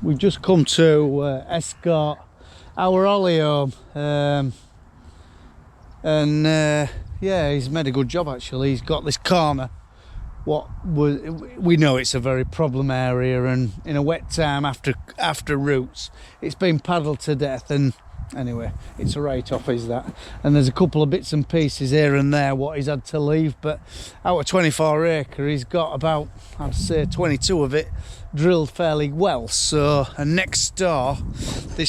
We've just come to escort our Ollie home, and yeah, he's made a good job actually. He's got this corner. We know it's a very problem area, and in a wet time after routes, it's been paddled to death. And anyway, it's a write-off, is that? And there's a couple of bits and pieces here and there what he's had to leave, but out of 24 acre, he's got about, I'd say, 22 of it drilled fairly well. So, and next door, we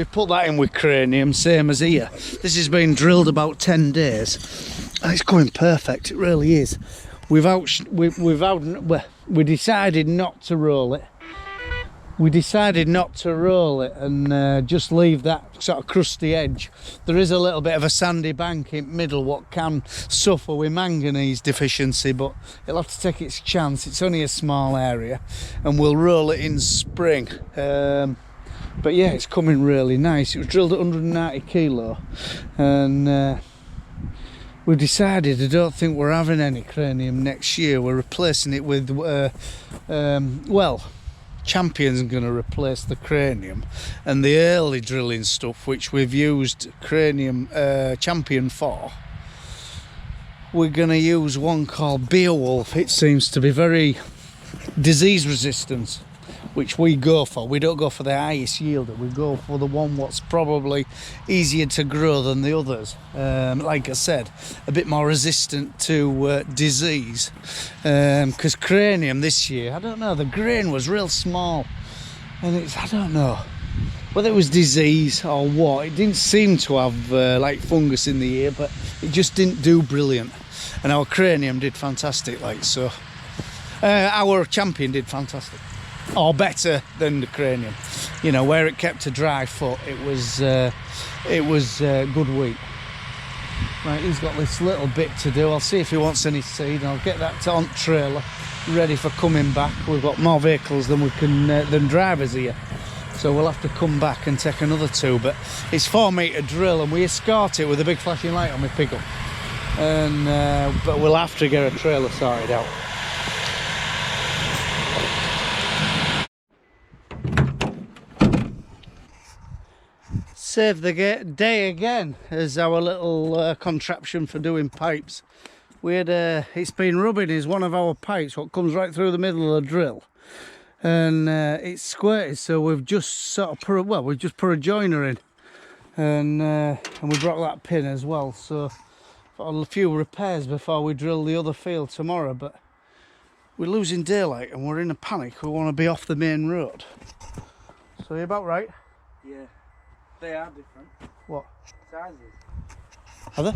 put that in with cranium, same as here. This has been drilled about 10 days, and it's going perfect. It really is. We decided not to roll it. We decided not to roll it and just leave that sort of crusty edge. There is a little bit of a sandy bank in middle what can suffer with manganese deficiency, but it'll have to take its chance. It's only a small area, and we'll roll it in spring. But yeah, it's coming really nice. It was drilled at 190 kilo, and we've decided, I don't think we're having any cranium next year. We're replacing it with, well, Champion's going to replace the cranium, and the early drilling stuff, which we've used cranium Champion for, we're going to use one called Beowulf. It seems to be very disease resistant, which we go for. We don't go for the highest yielder, we go for the one what's probably easier to grow than the others. Like I said, a bit more resistant to disease. Because cranium this year, I don't know, the grain was real small, and I don't know whether it was disease or what. It didn't seem to have like fungus in the ear, but it just didn't do brilliant. And our cranium did fantastic, like so. Our Champion did fantastic. Or better than the cranium, you know, where it kept a dry foot. It was good wheat. Right, he's got this little bit to do. I'll see if he wants any seed, and I'll get that on trailer ready for coming back. We've got more vehicles than we can than drivers here, so we'll have to come back and take another two. But it's 4 metre drill, and we escort it with a big flashing light on my pickup, and but we'll have to get a trailer sorted out. Save the day again as our little contraption for doing pipes. We had it's been rubbing is one of our pipes what comes right through the middle of the drill, and it's squirted, so we've just sort of put a joiner in, and we brought that pin as well, so got a few repairs before we drill the other field tomorrow. But we're losing daylight and we're in a panic. We want to be off the main road. So you're about right? Yeah. They are different. What? Sizes. Are they?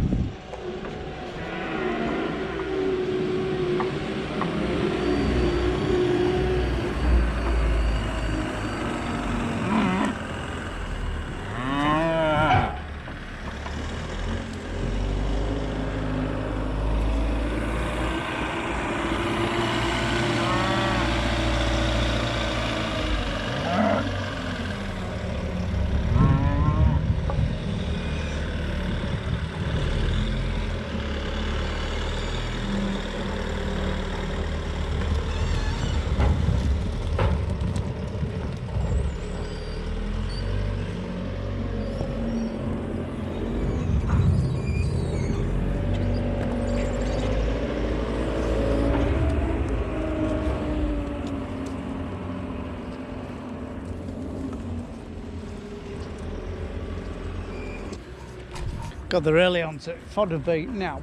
God, they're early on to fodder bait now.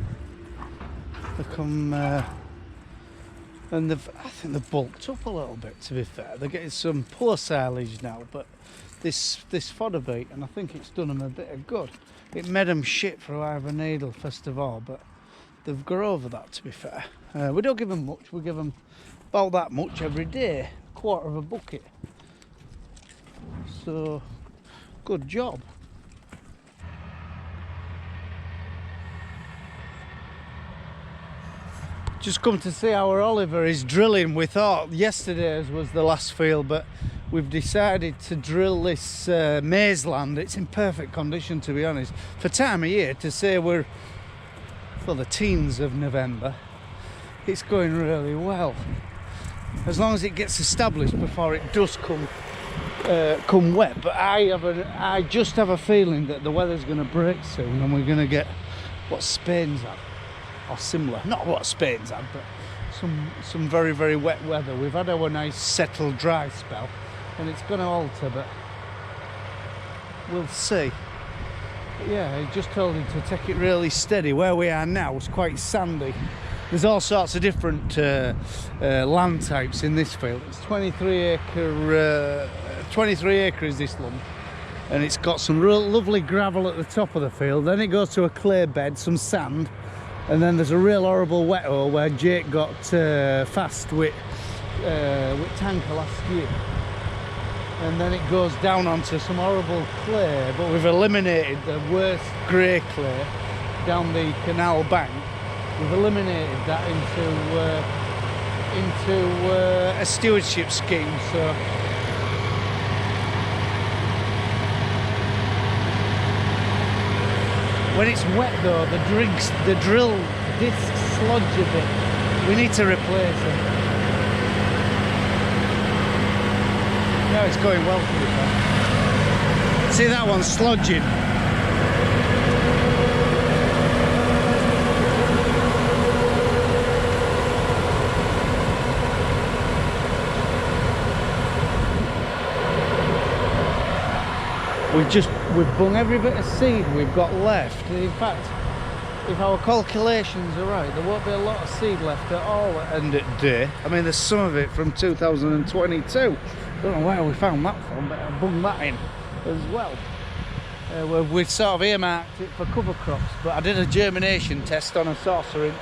They come, and I think they've bulked up a little bit, to be fair. They're getting some poor silage now, but this fodder bait, and I think it's done them a bit of good. It made them shit for Ivor Needle, first of all, but they've got over that, to be fair. We don't give them much, we give them about that much every day, a quarter of a bucket. So, good job. Just come to see our Oliver is drilling. We thought yesterday's was the last field, but we've decided to drill this maize land. It's in perfect condition, to be honest. For time of year, to say we're, well, the teens of November, it's going really well. As long as it gets established before it does come come wet, but I just have a feeling that the weather's going to break soon and we're going to get what Spain's had, or similar. Not what Spain's had, but some very, very wet weather. We've had our nice settled dry spell and it's going to alter, but we'll see. But yeah, I just told him to take it really steady. Where we are now is quite sandy. There's all sorts of different land types in this field. It's 23 acre is this lump, and it's got some real lovely gravel at the top of the field. Then it goes to a clay bed, some sand, and then there's a real horrible wet hole where Jake got fast with tanker last year. And then it goes down onto some horrible clay, but we've eliminated the worst grey clay down the canal bank. We've eliminated that into a stewardship scheme. So when it's wet though, the drill discs sludge a bit. We need to replace them. No, it's going well for you. See that one sludging? We've bung every bit of seed we've got left. In fact, if our calculations are right, there won't be a lot of seed left at all at end of the day. I mean, there's some of it from 2022. Don't know where we found that from, but I bunged that in as well. We'd sort of earmarked it for cover crops, but I did a germination test on a saucer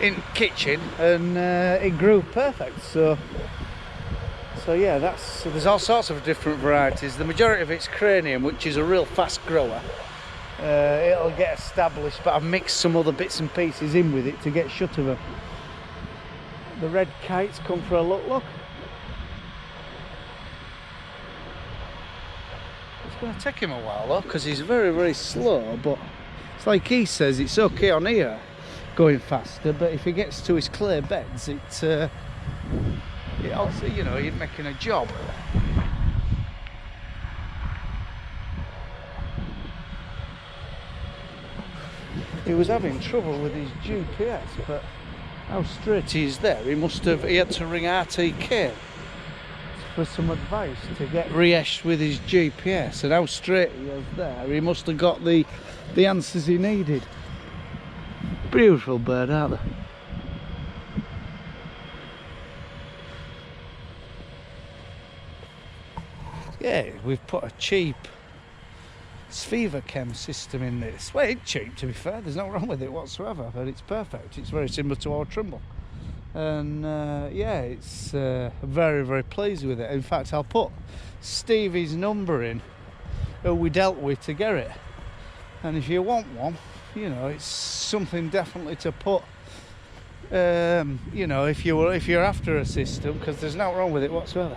in kitchen, and it grew perfect. So yeah, there's all sorts of different varieties. The majority of it's cranium, which is a real fast grower. It'll get established, but I've mixed some other bits and pieces in with it to get shut of them. The red kite's come for a look. It's going to take him a while though, because he's very, very slow, but it's like he says, it's okay on here going faster, but if he gets to his clay beds, it also, you know, you're making a job. He was having trouble with his GPS, but how straight he is there, he had to ring RTK for some advice to get re-eshed with his GPS, and how straight he is there, he must have got the answers he needed. Beautiful bird, aren't they? Yeah, we've put a cheap KRM system in this. Well, it's cheap, to be fair, there's no wrong with it whatsoever, but it's perfect. It's very similar to our Trimble, and yeah, it's very, very pleased with it. In fact, I'll put Stevie's number in, who we dealt with to get it, and if you want one, you know, it's something definitely to put, you know, if you're after a system, because there's no wrong with it whatsoever.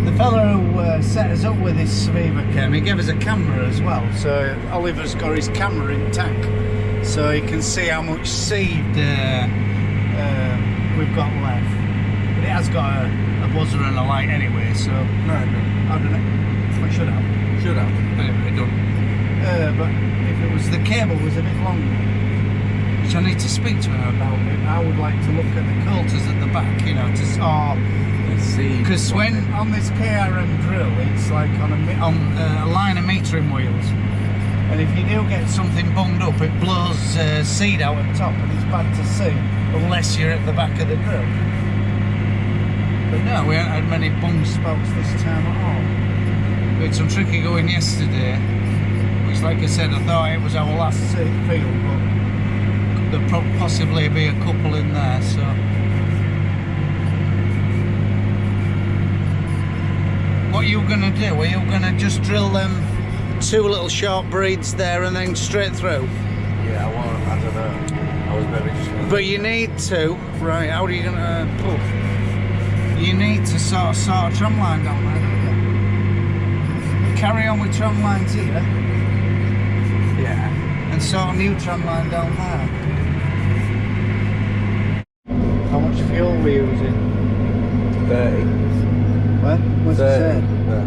The fella who set us up with this KRM, he gave us a camera as well, so Oliver's got his camera in tank, so he can see how much seed we've got left. But it has got a buzzer and a light anyway, so no, I don't know. We should have. Anyway, done. But if it was, the cable was a bit longer, which I need to speak to him about it. I would like to look at the coulters at the back, you know, to see. Because when on this KRM drill, it's like on a line of metering wheels, and if you do get something bunged up, it blows seed out at top, and it's bad to see unless you're at the back of the drill. But no, we haven't had many bung spouts this time at all. We had some tricky going yesterday, which, like I said, I thought it was our last field, but there'll possibly be a couple in there, so. What are you going to do? Are you going to just drill them two little short breeds there and then straight through? Yeah, I don't know. I was maybe just... But you need to, right, how are you going to... You need to sort a tram line down there, don't you? Carry on with tram lines here. Yeah. And sort of new tram line down there. How much fuel were you using? 30. What? What's it 30. saying? Yeah.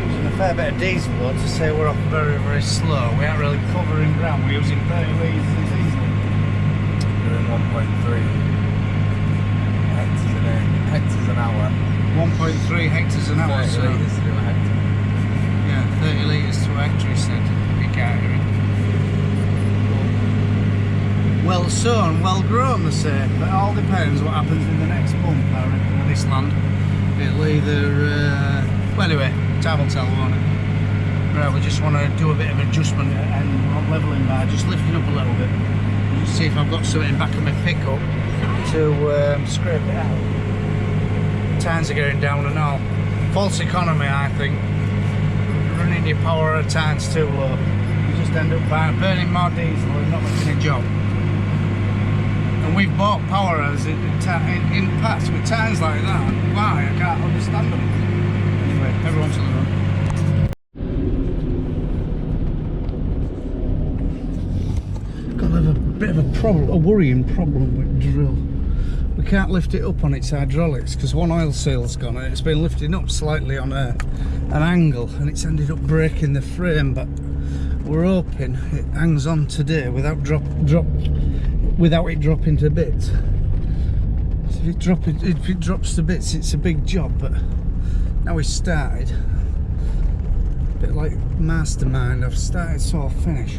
Using a fair bit of diesel though, to say we're off very, very slow. We aren't really covering ground. We're using 30 litres of diesel. Doing 1.3 hectares an hour. 1.3 hectares an hour. 30 So litres to do a hectare. yeah, 30 litres to a hectare, he said. You can't hear it. Well sown, well grown, they say, but it all depends what happens in the next month, I reckon, with this land. It'll either, well anyway, time will tell, won't it? Right, we just want to do a bit of adjustment and we're not levelling by, just lifting up a little bit. Just see if I've got something back of my pickup to scrape it out. Times are getting down and all. False economy, I think. Running your power at times too low. You just end up burning more diesel and not making a job. And we've bought power as in the past with times like that. Why? I can't understand them. Anyway, everyone's on the run. Got a bit of a problem, a worrying problem with drill. We can't lift it up on its hydraulics because one oil seal's gone and it's been lifting up slightly on an angle and it's ended up breaking the frame, but we're hoping it hangs on today without without it dropping to bits. So if it drops to bits, it's a big job, but now we started. A bit like Mastermind, I've started sort of finish.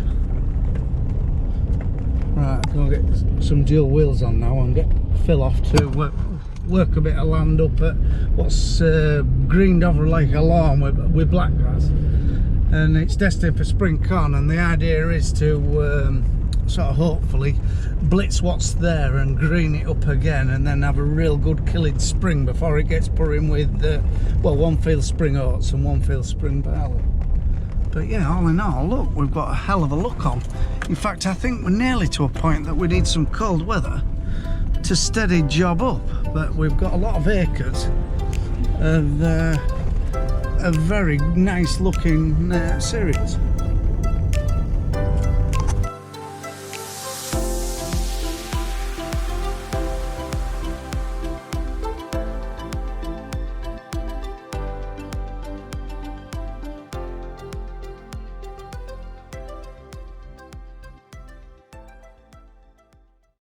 Right, I'm going to get some dual wheels on now and get Phil off to work a bit of land up at what's greened over like a lawn with blackgrass. And it's destined for spring corn, and the idea is to sort of hopefully blitz what's there and green it up again, and then have a real good killing spring before it gets put in with well, one field spring oats and one field spring barley. But yeah, all in all, look, we've got a hell of a look on. In fact, I think we're nearly to a point that we need some cold weather to steady job up, but we've got a lot of acres of a very nice looking series.